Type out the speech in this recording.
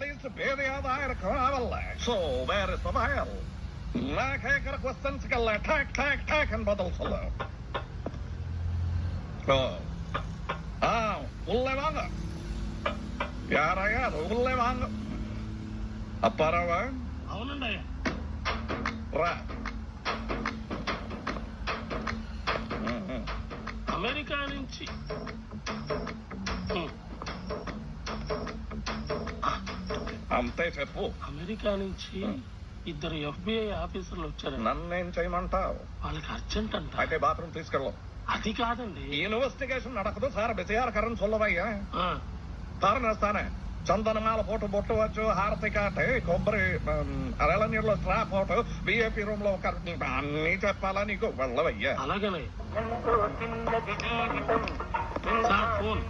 least pay the other travel. So where is the file? ನಾಲ್ಕೈಕರ ಕ್ವಶನ್ಸ್ಗೆಲ್ಲ ಠಾಕ್ ಠಾಕ್ ಠಾಕ್ ಅನ್ಬದಲ್ಸಲ್ಲ. ಉಲ್ಲೆ ವಾಂಗ యారయ్యారు ఉల్లే వాంగ అప్పారావా? అవునండి అయ్యా. రా. America నుంచి అంతే చెప్పు. అమెరికా నుంచి ఇద్దరు FBI ఆఫీసర్లు వచ్చారు. నన్నేం చేయమంటావు? వాళ్ళకి అర్జెంట్ అంట. అయితే బాత్రూమ్ తీసుకెళ్ళు. అది కాదండి, ఇన్వెస్టిగేషన్ నడకదు సార్. బిసిఆర్ సొల్లవయ్యా ತಾರನೇಸ್ತಾನೆ. ಚಂದನಮಾಲ ಫೋಟೋ ಬೊಟ್ಟవచ్చు, హారతి కాటే, కొబ్బరి అరళ నీళ్ళలో స్ట్రా ఫోటో, VIP రూమ్ లో ఒక అన్ని చెప్పాలా నీకు? వెళ్ళవయ్యా. అలాగనే ఫోన్